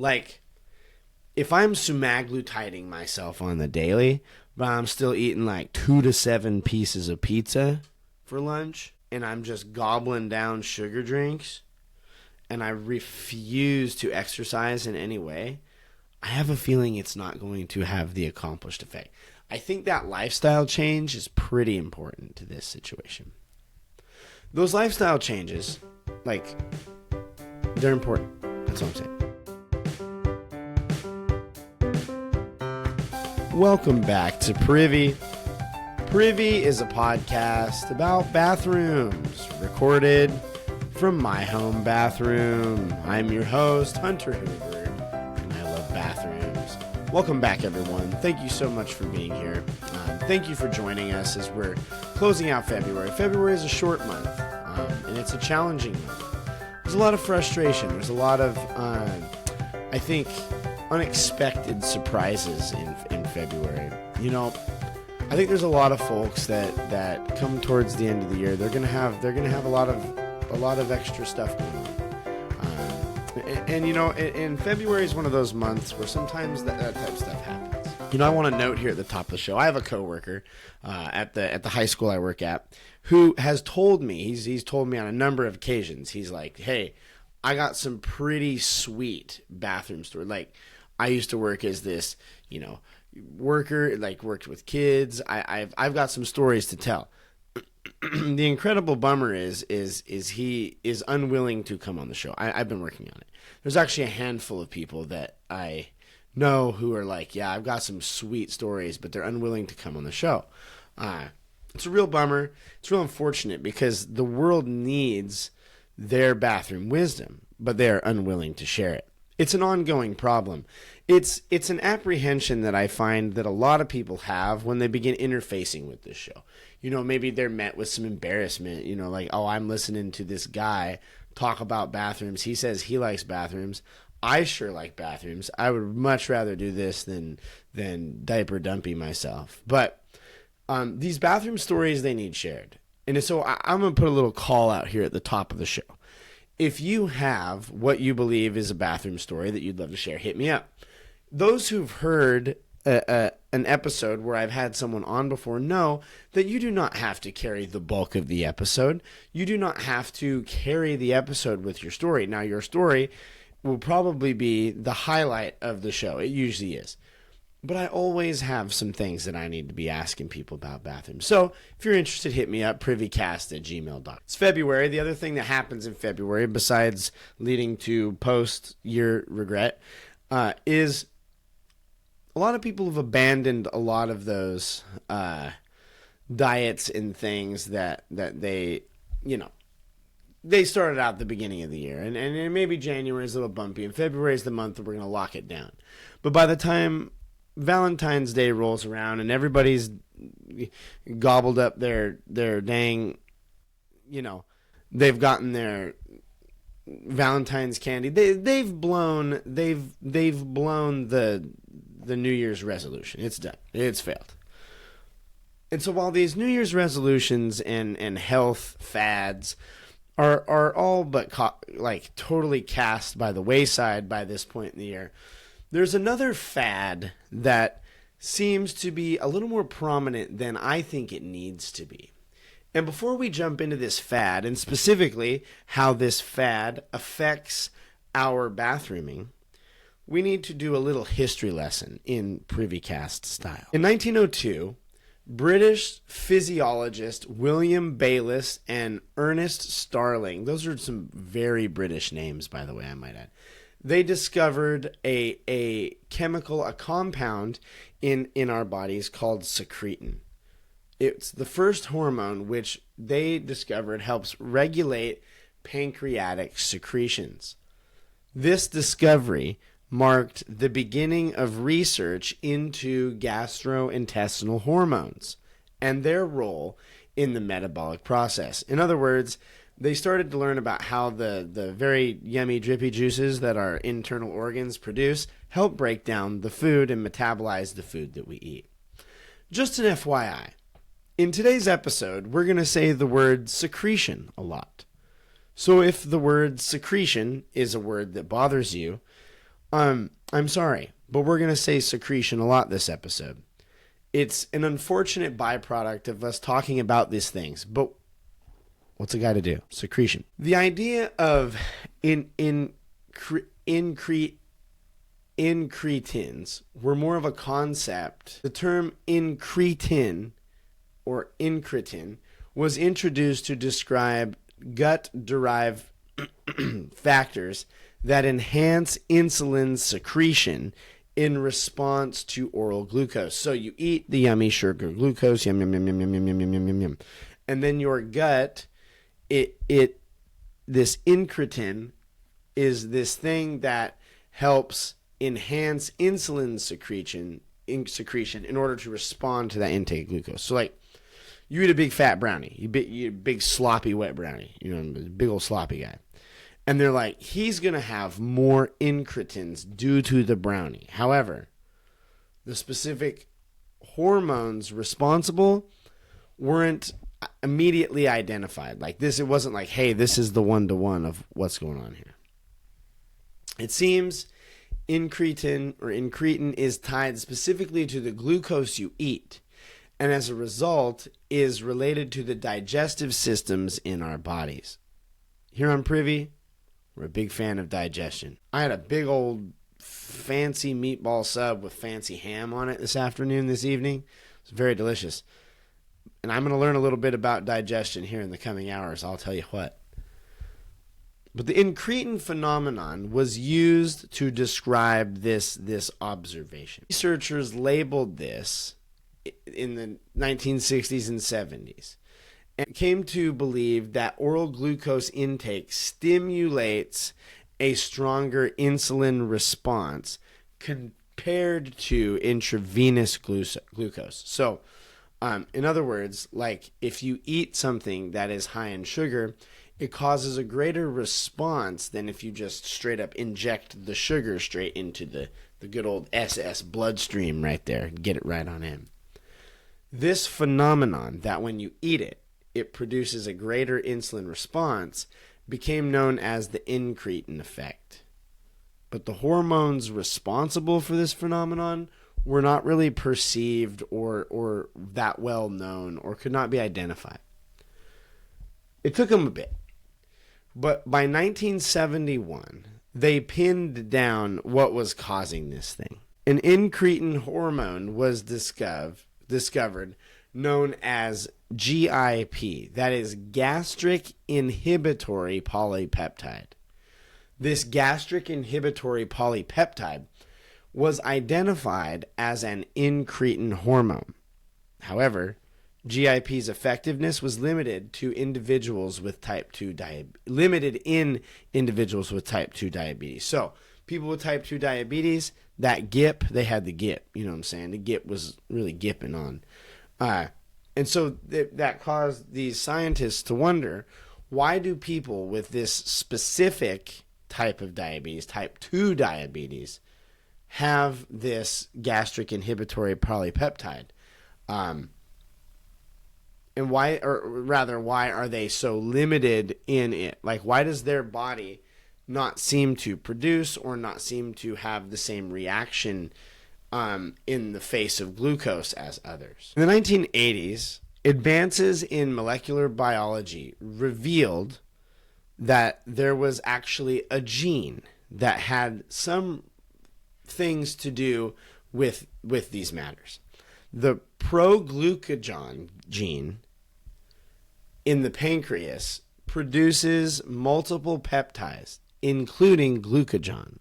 Like, if I'm semaglutiting myself on the daily, but I'm still eating like 2 to 7 pieces of pizza for lunch, and I'm just gobbling down sugar drinks, and I refuse to exercise in any way, I have a feeling it's not going to have the accomplished effect. I think that lifestyle change is pretty important to this situation. Those lifestyle changes, they're important. That's all I'm saying. Welcome back to Privy. Privy is a podcast about bathrooms, recorded from my home bathroom. I'm your host, Hunter Hoover, and I love bathrooms. Welcome back, everyone. Thank you so much for being here. Thank you for joining us as we're closing out February. February is a short month, and it's a challenging month. There's a lot of frustration. There's a lot of, I think, unexpected surprises in February. You know, I think there's a lot of folks that come towards the end of the year. They're gonna have a lot of extra stuff going on. And you know, and February is one of those months where sometimes that type of stuff happens. You know, I want to note here at the top of the show, I have a coworker at the high school I work at who has told me, he's told me on a number of occasions, he's like, hey, I got some pretty sweet bathroom stories. Like, I used to work as this, worker, worked with kids. I've got some stories to tell. The incredible bummer is he is unwilling to come on the show. I've been working on it. There's actually a handful of people that I know who are like, yeah, I've got some sweet stories, but they're unwilling to come on the show. It's a real bummer. It's real unfortunate because the world needs their bathroom wisdom, but they're unwilling to share it. It's an ongoing problem. It's an apprehension that I find that a lot of people have when they begin interfacing with this show. You know, maybe they're met with some embarrassment, oh, I'm listening to this guy talk about bathrooms. He says he likes bathrooms. I sure like bathrooms. I would much rather do this than diaper dumpy myself. But these bathroom stories, they need shared. And so I'm going to put a little call out here at the top of the show. If you have what you believe is a bathroom story that you'd love to share, hit me up. Those who've heard an episode where I've had someone on before know that you do not have to carry the bulk of the episode. You do not have to carry the episode with your story. Now, your story will probably be the highlight of the show. It usually is. But I always have some things that I need to be asking people about bathrooms. So if you're interested, hit me up, privycast@gmail.com. It's February. The other thing that happens in February, besides leading to post-year regret, is a lot of people have abandoned a lot of those diets and things that they, they started out at the beginning of the year. And maybe January is a little bumpy, and February is the month that we're going to lock it down. But by the time Valentine's Day rolls around and everybody's gobbled up their dang, they've gotten their Valentine's candy. They've blown the New Year's resolution. It's done. It's failed. And so while these New Year's resolutions and health fads are all but totally cast by the wayside by this point in the year, there's another fad that seems to be a little more prominent than I think it needs to be. And before we jump into this fad, and specifically how this fad affects our bathrooming, we need to do a little history lesson in Privycast style. In 1902, British physiologist William Bayliss and Ernest Starling, those are some very British names, by the way, I might add, they discovered a chemical, a compound in our bodies called secretin. It's the first hormone which they discovered helps regulate pancreatic secretions. This discovery marked the beginning of research into gastrointestinal hormones and their role in the metabolic process. In other words, they started to learn about how the very yummy drippy juices that our internal organs produce help break down the food and metabolize the food that we eat. Just an FYI, in today's episode, we're going to say the word secretion a lot. So if the word secretion is a word that bothers you, I'm sorry, but we're going to say secretion a lot this episode. It's an unfortunate byproduct of us talking about these things, but what's a guy to do? Secretion. The idea of incretins were more of a concept. The term incretin or incretin was introduced to describe gut-derived factors that enhance insulin secretion in response to oral glucose. So you eat the yummy sugar glucose, yum yum yum yum yum yum yum yum yum yum, and then your gut, this incretin is this thing that helps enhance insulin secretion in order to respond to that intake of glucose. So like, you eat a big fat brownie, you eat a big sloppy wet brownie, big old sloppy guy. And they're like, he's going to have more incretins due to the brownie. However, the specific hormones responsible weren't immediately identified. Like this, it wasn't like, hey, this is the one-to-one of what's going on here. It seems incretin is tied specifically to the glucose you eat, and as a result is related to the digestive systems in our bodies. Here on Privy, we're a big fan of digestion. I had a big old fancy meatball sub with fancy ham on it this evening. It's very delicious. And I'm going to learn a little bit about digestion here in the coming hours, I'll tell you what. But the incretin phenomenon was used to describe this observation. Researchers labeled this in the 1960s and 70s and came to believe that oral glucose intake stimulates a stronger insulin response compared to intravenous glucose. So, in other words, like if you eat something that is high in sugar, it causes a greater response than if you just straight up inject the sugar straight into the good old SS bloodstream right there and get it right on in. This phenomenon that when you eat it, it produces a greater insulin response became known as the incretin effect. But the hormones responsible for this phenomenon were not really perceived or that well known or could not be identified. It took them a bit. But by 1971, they pinned down what was causing this thing. An incretin hormone was discovered known as GIP, that is gastric inhibitory polypeptide. This gastric inhibitory polypeptide was identified as an incretin hormone. However, GIP's effectiveness was limited in individuals with type 2 diabetes. So, people with type 2 diabetes, that GIP, they had the GIP. You know what I'm saying? The GIP was really gipping on. And so that caused these scientists to wonder, why do people with this specific type of diabetes, type 2 diabetes, have this gastric inhibitory polypeptide? And why are they so limited in it? Like, why does their body not seem to produce or not seem to have the same reaction in the face of glucose as others? In the 1980s, advances in molecular biology revealed that there was actually a gene that had some things to do with these matters. The proglucagon gene in the pancreas produces multiple peptides, including glucagon.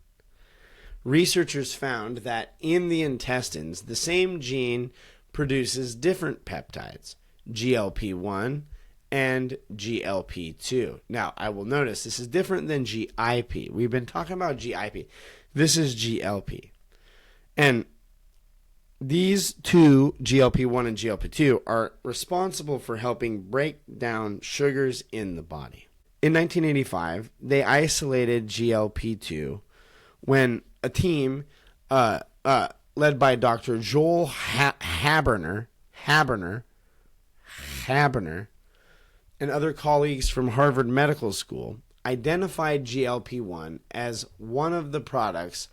Researchers found that in the intestines, the same gene produces different peptides, GLP-1 and GLP-2. Now, I will notice this is different than GIP. We've been talking about GIP. This is GLP. And these two, GLP-1 and GLP-2, are responsible for helping break down sugars in the body. In 1985, they isolated GLP-2 when a team led by Dr. Joel Haberner, and other colleagues from Harvard Medical School identified GLP-1 as one of the products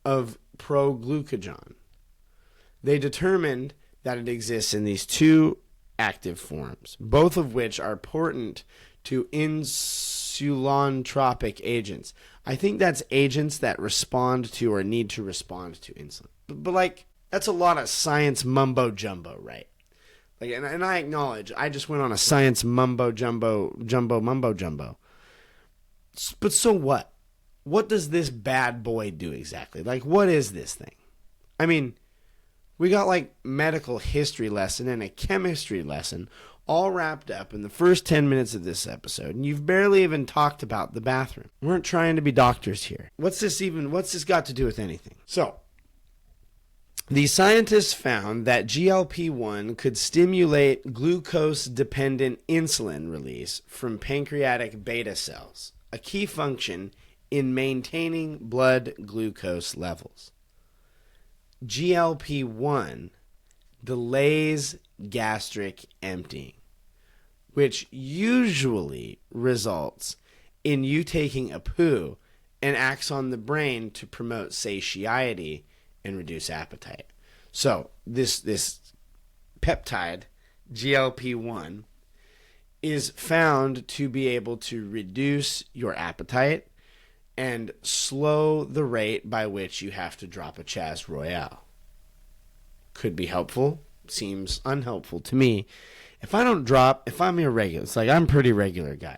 of proglucagon. They determined that it exists in these two active forms, both of which are potent to insulintropic agents. I think that's agents that respond to or need to respond to insulin. But like, that's a lot of science mumbo jumbo, right? Like, and I acknowledge I just went on a science mumbo jumbo. But so what? What does this bad boy do exactly? Like, what is this thing? I mean, we got like medical history lesson and a chemistry lesson all wrapped up in the first 10 minutes of this episode, and you've barely even talked about the bathroom. We weren't trying to be doctors here. What's this got to do with anything? So, the scientists found that GLP-1 could stimulate glucose-dependent insulin release from pancreatic beta cells, a key function in maintaining blood glucose levels. GLP-1 delays gastric emptying, which usually results in you taking a poo and acts on the brain to promote satiety and reduce appetite. So this peptide, GLP-1, is found to be able to reduce your appetite and slow the rate by which you have to drop a Chaz Royale. Could be helpful. Seems unhelpful to me. If I'm irregular, it's like I'm a pretty regular guy.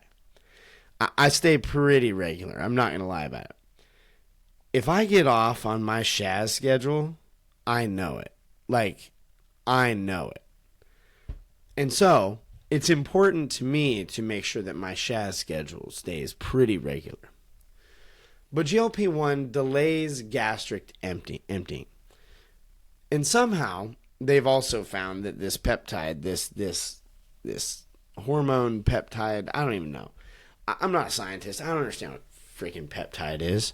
I stay pretty regular. I'm not going to lie about it. If I get off on my Chaz schedule, I know it. Like, I know it. And so, it's important to me to make sure that my Chaz schedule stays pretty regular. But GLP-1 delays gastric emptying. And somehow, they've also found that this peptide, this hormone peptide, I don't even know. I'm not a scientist. I don't understand what freaking peptide is.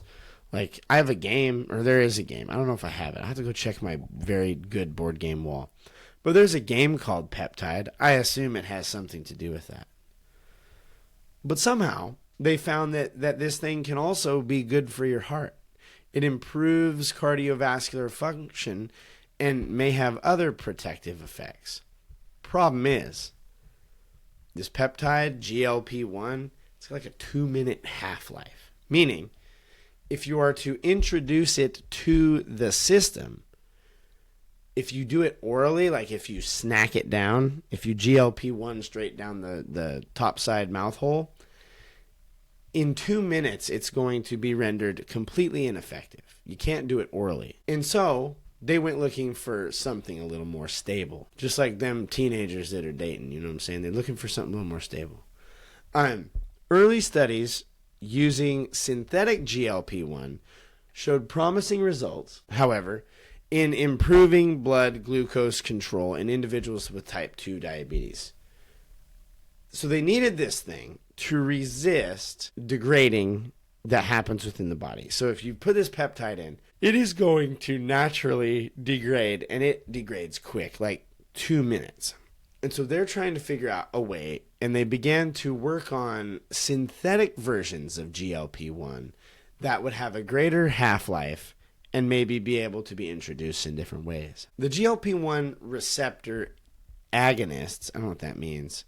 Like, I have a game, or there is a game. I don't know if I have it. I have to go check my very good board game wall. But there's a game called Peptide. I assume it has something to do with that. But somehow, they found that this thing can also be good for your heart. It improves cardiovascular function and may have other protective effects. Problem is, this peptide, GLP-1, it's like a 2-minute half-life. Meaning, if you are to introduce it to the system, if you do it orally, like if you snack it down, if you GLP-1 straight down the top side mouth hole, in 2 minutes, it's going to be rendered completely ineffective. You can't do it orally. And so, they went looking for something a little more stable. Just like them teenagers that are dating, you know what I'm saying? They're looking for something a little more stable. Early studies using synthetic GLP-1 showed promising results, however, in improving blood glucose control in individuals with type 2 diabetes. So they needed this thing to resist degrading that happens within the body. So if you put this peptide in, it is going to naturally degrade, and it degrades quick, like 2 minutes. And so they're trying to figure out a way, and they began to work on synthetic versions of GLP-1 that would have a greater half-life and maybe be able to be introduced in different ways. The GLP-1 receptor agonists, I don't know what that means,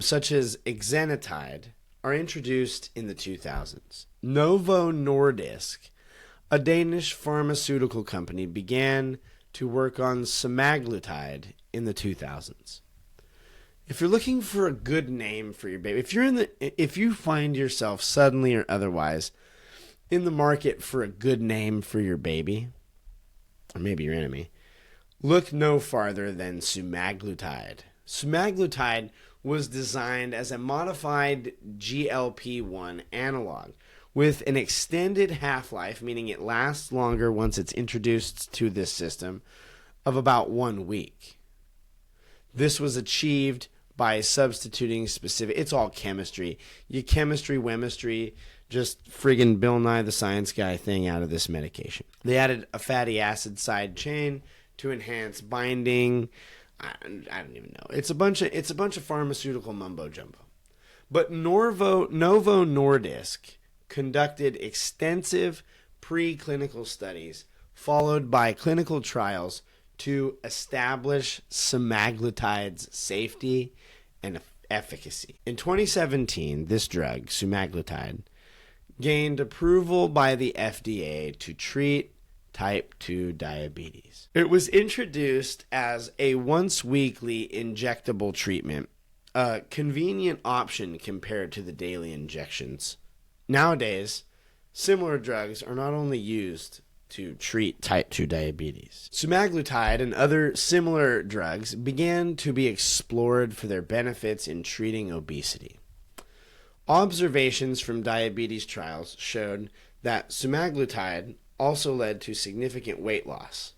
such as exenatide, are introduced in the 2000s. Novo Nordisk, a Danish pharmaceutical company, began to work on semaglutide in the 2000s. If you're looking for a good name for your baby, if you find yourself suddenly or otherwise in the market for a good name for your baby, or maybe your enemy, look no farther than semaglutide. Semaglutide was designed as a modified GLP-1 analog with an extended half-life, meaning it lasts longer once it's introduced to this system, of about 1 week. This was achieved by substituting specific... It's all chemistry. You chemistry, wemistry, just friggin' Bill Nye the Science Guy thing out of this medication. They added a fatty acid side chain to enhance binding. I don't even know. It's a bunch of pharmaceutical mumbo jumbo. But Novo Nordisk conducted extensive preclinical studies followed by clinical trials to establish semaglutide's safety and efficacy. In 2017, this drug, semaglutide, gained approval by the FDA to treat type 2 diabetes. It was introduced as a once-weekly injectable treatment, a convenient option compared to the daily injections. Nowadays, similar drugs are not only used to treat type 2 diabetes. Semaglutide and other similar drugs began to be explored for their benefits in treating obesity. Observations from diabetes trials showed that semaglutide also led to significant weight loss.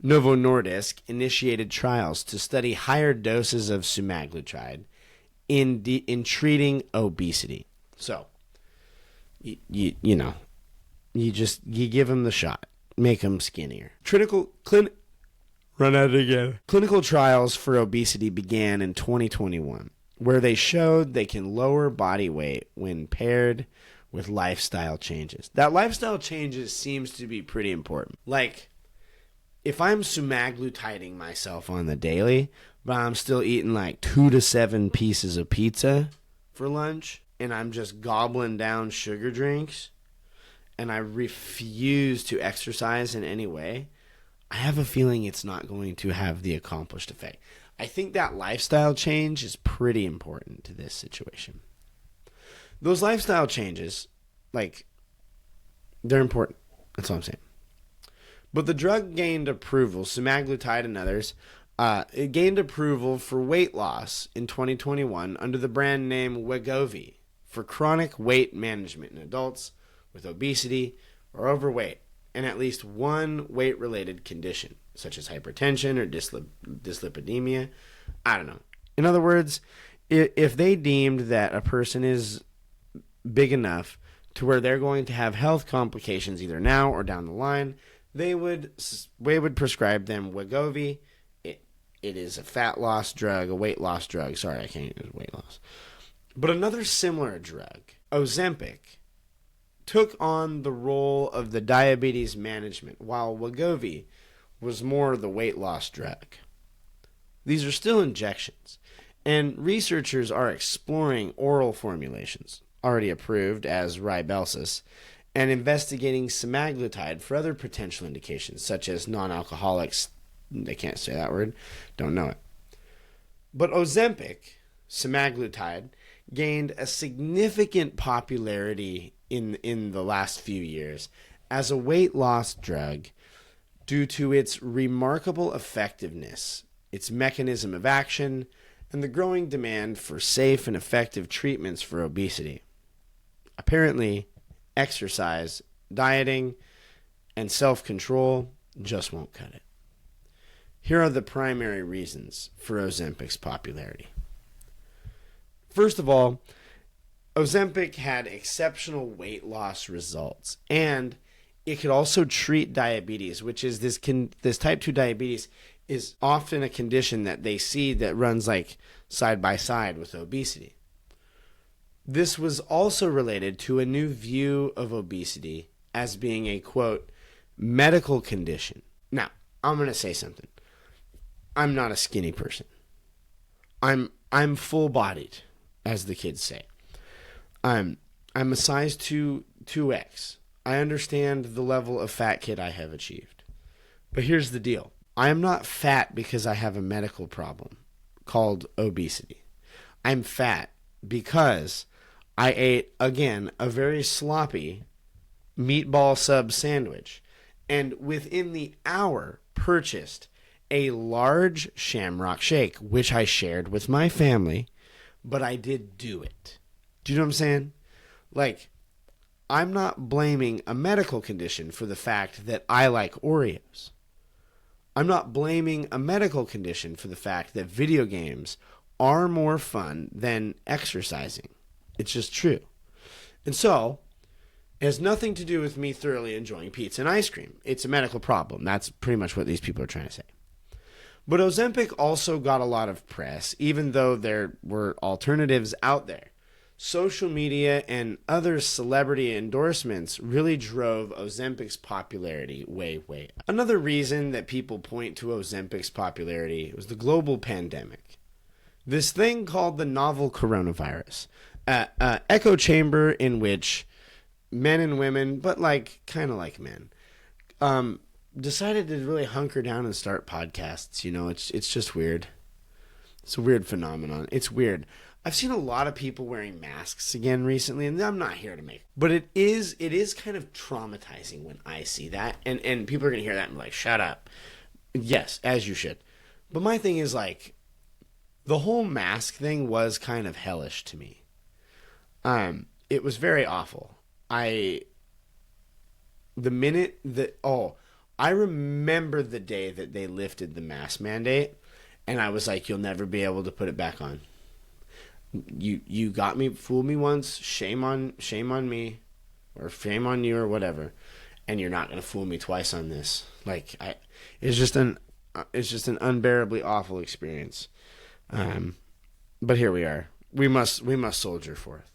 Novo Nordisk initiated trials to study higher doses of semaglutide in treating obesity. So, you give them the shot, make them skinnier. Clinical trials for obesity began in 2021, where they showed they can lower body weight when paired with lifestyle changes. That lifestyle changes seems to be pretty important. Like, if I'm semaglutiding myself on the daily, but I'm still eating like 2 to 7 pieces of pizza for lunch, and I'm just gobbling down sugar drinks, and I refuse to exercise in any way, I have a feeling it's not going to have the accomplished effect. I think that lifestyle change is pretty important to this situation. Those lifestyle changes, they're important. That's all I'm saying. But the drug gained approval, semaglutide and others, it gained approval for weight loss in 2021 under the brand name Wegovy for chronic weight management in adults with obesity or overweight and at least one weight-related condition, such as hypertension or dyslipidemia. I don't know. In other words, if they deemed that a person is big enough to where they're going to have health complications either now or down the line, they would prescribe them Wegovy. It is a fat loss drug, a weight loss drug. Sorry, I can't use weight loss. But another similar drug, Ozempic, took on the role of the diabetes management, while Wegovy was more the weight loss drug. These are still injections, and researchers are exploring oral formulations, already approved as Rybelsus, and investigating semaglutide for other potential indications, such as non-alcoholics. They can't say that word. Don't know it. But Ozempic, semaglutide, gained a significant popularity in the last few years as a weight loss drug due to its remarkable effectiveness, its mechanism of action, and the growing demand for safe and effective treatments for obesity. Apparently, exercise, dieting, and self-control just won't cut it. Here are the primary reasons for Ozempic's popularity. First of all, Ozempic had exceptional weight loss results, and it could also treat diabetes, which is this type 2 diabetes is often a condition that they see that runs like side by side with obesity. This was also related to a new view of obesity as being a, quote, medical condition. Now, I'm going to say something. I'm not a skinny person. I'm full-bodied, as the kids say. I'm a size 2X. I understand the level of fat kid I have achieved. But here's the deal. I am not fat because I have a medical problem called obesity. I'm fat because I ate, again, a very sloppy meatball sub sandwich, and within the hour purchased a large Shamrock Shake, which I shared with my family, but I did do it. Do you know what I'm saying? Like, I'm not blaming a medical condition for the fact that I like Oreos. I'm not blaming a medical condition for the fact that video games are more fun than exercising. It's just true. And so, it has nothing to do with me thoroughly enjoying pizza and ice cream. It's a medical problem. That's pretty much what these people are trying to say. But Ozempic also got a lot of press, even though there were alternatives out there. social media and other celebrity endorsements really drove Ozempic's popularity way up. Another reason that people point to Ozempic's popularity was the global pandemic. This thing called the novel coronavirus, an echo chamber in which men and women, but kind of like men, decided to really hunker down and start podcasts. It's just weird. It's a weird phenomenon. It's weird. I've seen a lot of people wearing masks again recently, and I'm not here to make, but it is kind of traumatizing when I see that, and people are gonna hear that and be like, "Shut up." Yes, as you should. But my thing is the whole mask thing was kind of hellish to me. It was very awful. I remember the day that they lifted the mask mandate, and I was like, "You'll never be able to put it back on. You got me, fooled me once. Shame on me, or shame on you, or whatever. And you're not gonna fool me twice on this." It's just an unbearably awful experience. But here we are. We must soldier forth.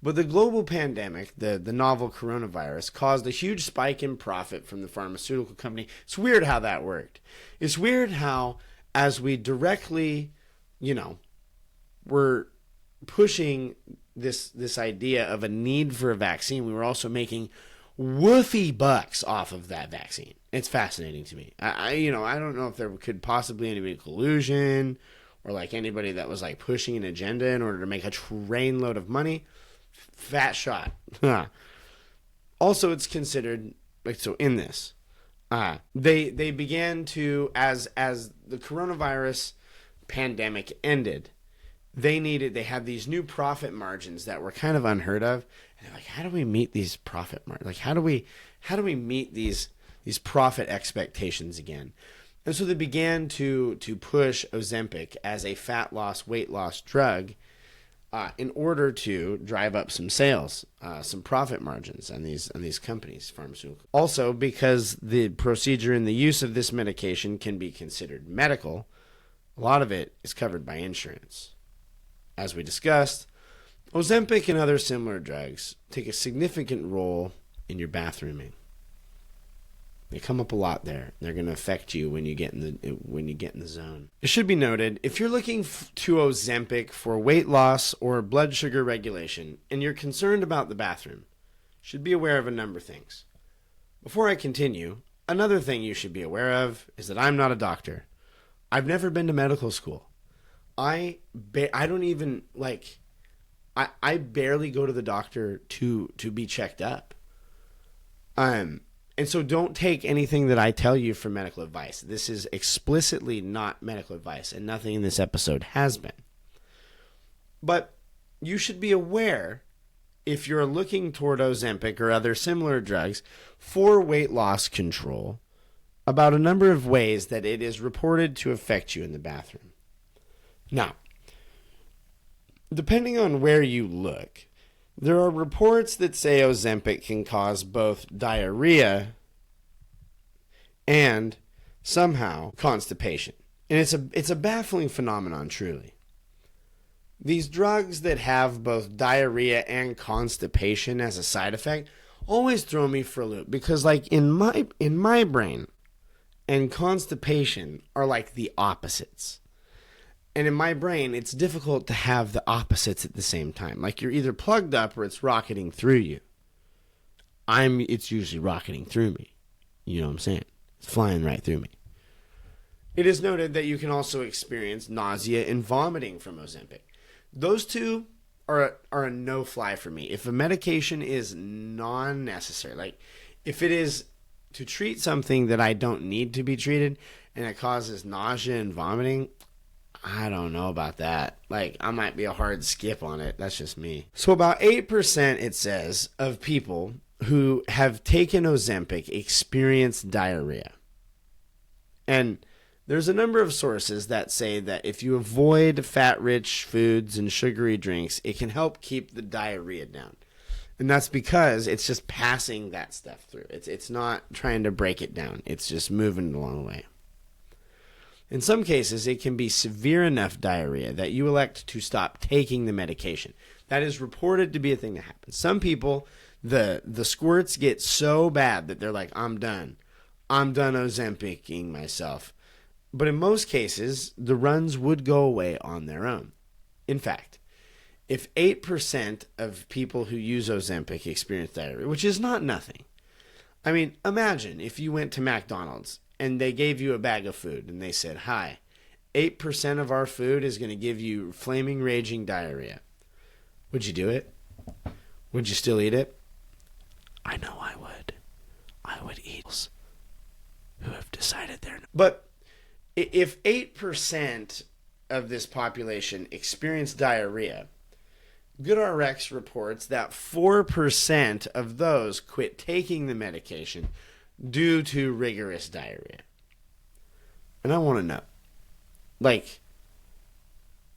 But the global pandemic, the novel coronavirus, caused a huge spike in profit from the pharmaceutical company. It's weird how that worked. It's weird how, as we directly, were pushing this idea of a need for a vaccine, we were also making woofy bucks off of that vaccine. It's fascinating to me. I don't know if there could possibly any collusion or anybody that was pushing an agenda in order to make a trainload of money. Fat shot. Also, it's considered in this. They began to, as the coronavirus pandemic ended, they had these new profit margins that were kind of unheard of. And they're like, how do we meet these profit margins? How do we meet these profit expectations again? And so they began to push Ozempic as a fat loss, weight loss drug in order to drive up some sales, some profit margins on these companies, pharmaceutical. Also, because the procedure and the use of this medication can be considered medical, a lot of it is covered by insurance. As we discussed, Ozempic and other similar drugs take a significant role in your bathrooming. They come up a lot there. They're going to affect you when you get in the zone. It should be noted, if you're looking to Ozempic for weight loss or blood sugar regulation, and you're concerned about the bathroom, you should be aware of a number of things. Before I continue, another thing you should be aware of is that I'm not a doctor. I've never been to medical school. I don't even I barely go to the doctor to be checked up. And so don't take anything that I tell you for medical advice. This is explicitly not medical advice, and nothing in this episode has been. But you should be aware, if you're looking toward Ozempic or other similar drugs for weight loss control, about a number of ways that it is reported to affect you in the bathroom. Now, depending on where you look, there are reports that say Ozempic can cause both diarrhea and somehow constipation. And it's a baffling phenomenon, truly. These drugs that have both diarrhea and constipation as a side effect always throw me for a loop, because in my brain and constipation are the opposites. And in my brain, it's difficult to have the opposites at the same time. You're either plugged up or it's rocketing through you. It's usually rocketing through me. You know what I'm saying? It's flying right through me. It is noted that you can also experience nausea and vomiting from Ozempic. Those two are a no-fly for me. If a medication is non-necessary, if it is to treat something that I don't need to be treated and it causes nausea and vomiting, I don't know about that. I might be a hard skip on it. That's just me. So about 8%, it says, of people who have taken Ozempic experience diarrhea. And there's a number of sources that say that if you avoid fat-rich foods and sugary drinks, it can help keep the diarrhea down. And that's because it's just passing that stuff through. It's not trying to break it down. It's just moving it along the way. In some cases, it can be severe enough diarrhea that you elect to stop taking the medication. That is reported to be a thing that happens. Some people, the squirts get so bad that they're like, I'm done. I'm done Ozempicing myself. But in most cases, the runs would go away on their own. In fact, if 8% of people who use Ozempic experience diarrhea, which is not nothing. I mean, imagine if you went to McDonald's and they gave you a bag of food and they said, hi, 8% of our food is going to give you flaming, raging diarrhea. Would you do it? Would you still eat it? I know I would. I would eat who have decided they're not. But if 8% of this population experience diarrhea, GoodRx reports that 4% of those quit taking the medication due to rigorous diarrhea. And I want to know, like,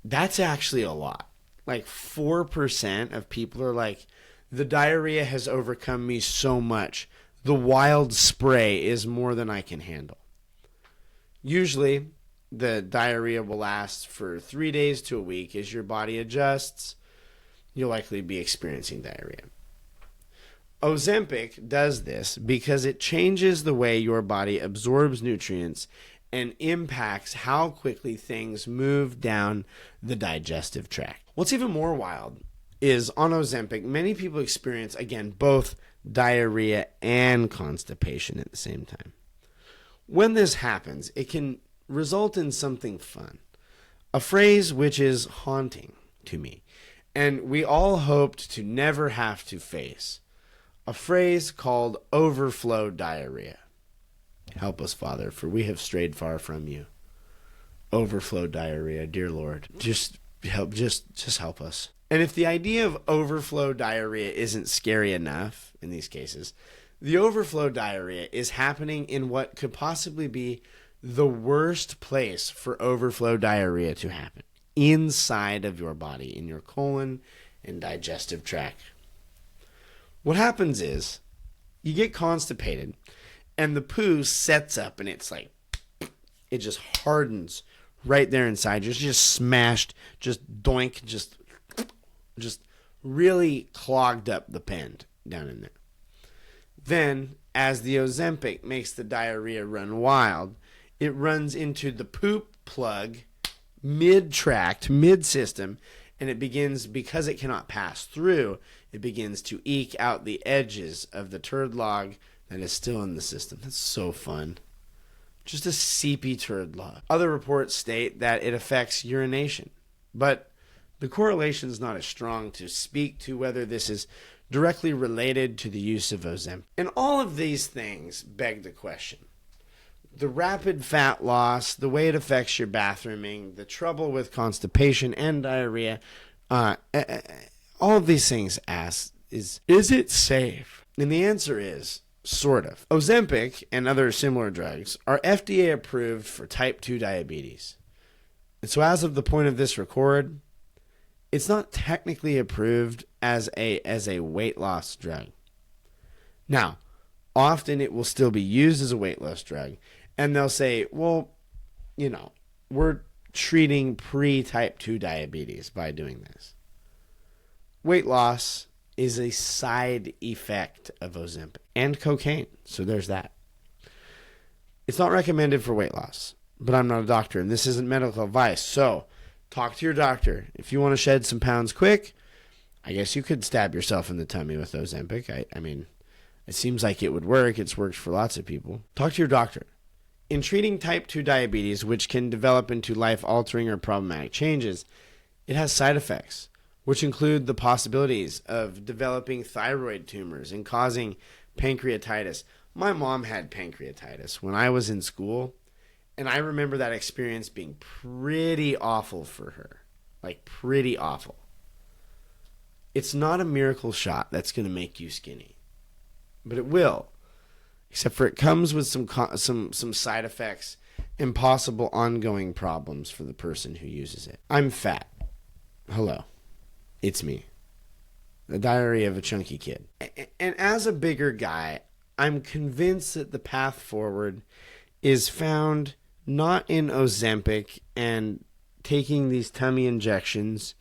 that's actually a lot. Like 4% of people are like, the diarrhea has overcome me so much. The wild spray is more than I can handle. Usually, the diarrhea will last for 3 days to a week. As your body adjusts, you'll likely be experiencing diarrhea. Ozempic does this because it changes the way your body absorbs nutrients and impacts how quickly things move down the digestive tract. What's even more wild is on Ozempic, many people experience, again, both diarrhea and constipation at the same time. When this happens, it can result in something fun, a phrase which is haunting to me, and we all hoped to never have to face, a phrase called overflow diarrhea. Help us, Father, for we have strayed far from you. Overflow diarrhea, dear Lord, just help us. And if the idea of overflow diarrhea isn't scary enough in these cases, the overflow diarrhea is happening in what could possibly be the worst place for overflow diarrhea to happen, inside of your body, in your colon and digestive tract. What happens is you get constipated and the poo sets up and it's like, it just hardens right there inside. You're just smashed, just doink, just really clogged up the pen down in there. Then, as the Ozempic makes the diarrhea run wild, it runs into the poop plug mid-tract, mid-system, and it begins, because it cannot pass through, it begins to eke out the edges of the turd log that is still in the system. That's so fun. Just a seepy turd log. Other reports state that it affects urination, but the correlation is not as strong to speak to whether this is directly related to the use of Ozempic. And all of these things beg the question. The rapid fat loss, the way it affects your bathrooming, the trouble with constipation and diarrhea, all of these things ask, is it safe? And the answer is, sort of. Ozempic and other similar drugs are FDA approved for type 2 diabetes. And so as of the point of this record, it's not technically approved as a weight loss drug. Now, often it will still be used as a weight loss drug, and they'll say, well, we're treating pre-type 2 diabetes by doing this. Weight loss is a side effect of Ozempic and cocaine, so there's that. It's not recommended for weight loss, but I'm not a doctor, and this isn't medical advice, so talk to your doctor. If you want to shed some pounds quick, I guess you could stab yourself in the tummy with Ozempic. I mean, it seems like it would work. It's worked for lots of people. Talk to your doctor. In treating type 2 diabetes, which can develop into life-altering or problematic changes, it has side effects, which include the possibilities of developing thyroid tumors and causing pancreatitis. My mom had pancreatitis when I was in school, and I remember that experience being pretty awful for her. Like, pretty awful. It's not a miracle shot that's going to make you skinny, but it will. Except for it comes with some side effects and possible ongoing problems for the person who uses it. I'm fat. Hello. It's me. The diary of a chunky kid. And as a bigger guy, I'm convinced that the path forward is found not in Ozempic and taking these tummy injections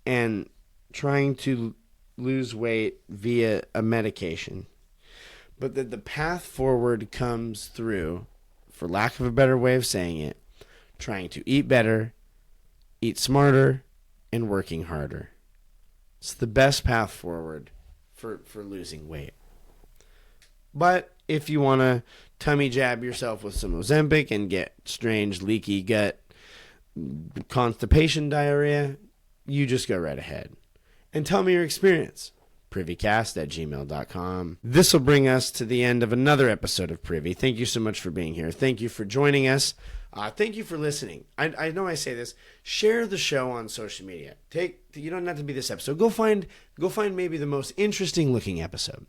and trying to lose weight via a medication, but that the path forward comes through, for lack of a better way of saying it, trying to eat better, eat smarter, and working harder. It's the best path forward for losing weight. But if you want to tummy jab yourself with some Ozempic and get strange leaky gut constipation diarrhea, you just go right ahead. And tell me your experience. Privycast@gmail.com. This will bring us to the end of another episode of Privy. Thank you so much for being here. Thank you for joining us. Thank you for listening. I know I say this. Share the show on social media. You don't have to be this episode. Go find maybe the most interesting looking episode.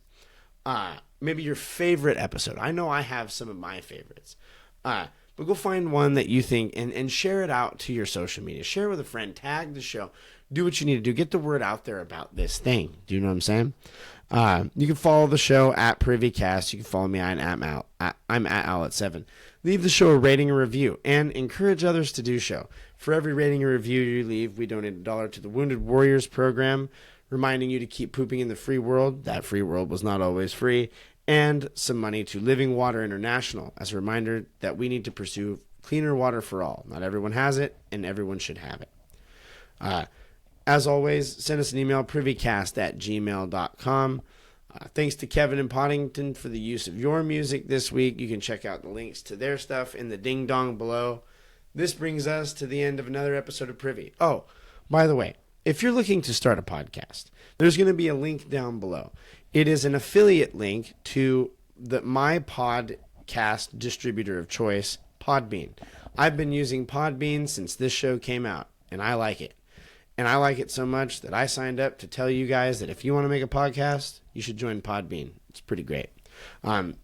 Maybe your favorite episode. I know I have some of my favorites. But go find one that you think and share it out to your social media. Share it with a friend. Tag the show. Do what you need to do. Get the word out there about this thing. Do you know what I'm saying? You can follow the show at Privycast. You can follow me. I'm at Al7. Leave the show a rating and review, and encourage others to do so. For every rating and review you leave, we donate $1 to the Wounded Warriors program, reminding you to keep pooping in the free world. That free world was not always free. And some money to Living Water International as a reminder that we need to pursue cleaner water for all. Not everyone has it, and everyone should have it. As always, send us an email, privycast@gmail.com. Thanks to Kevin and Podington for the use of your music this week. You can check out the links to their stuff in the ding-dong below. This brings us to the end of another episode of Privy. Oh, by the way, if you're looking to start a podcast, there's going to be a link down below. It is an affiliate link to my podcast distributor of choice, Podbean. I've been using Podbean since this show came out, and I like it. And I like it so much that I signed up to tell you guys that if you want to make a podcast, you should join Podbean. It's pretty great.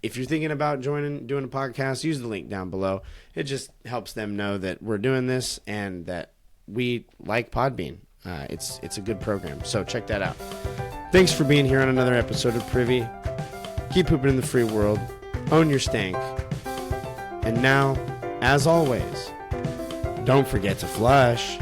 If you're thinking about doing a podcast, use the link down below. It just helps them know that we're doing this and that we like Podbean. It's a good program, so check that out. Thanks for being here on another episode of Privy. Keep pooping in the free world. Own your stank. And now, as always, don't forget to flush.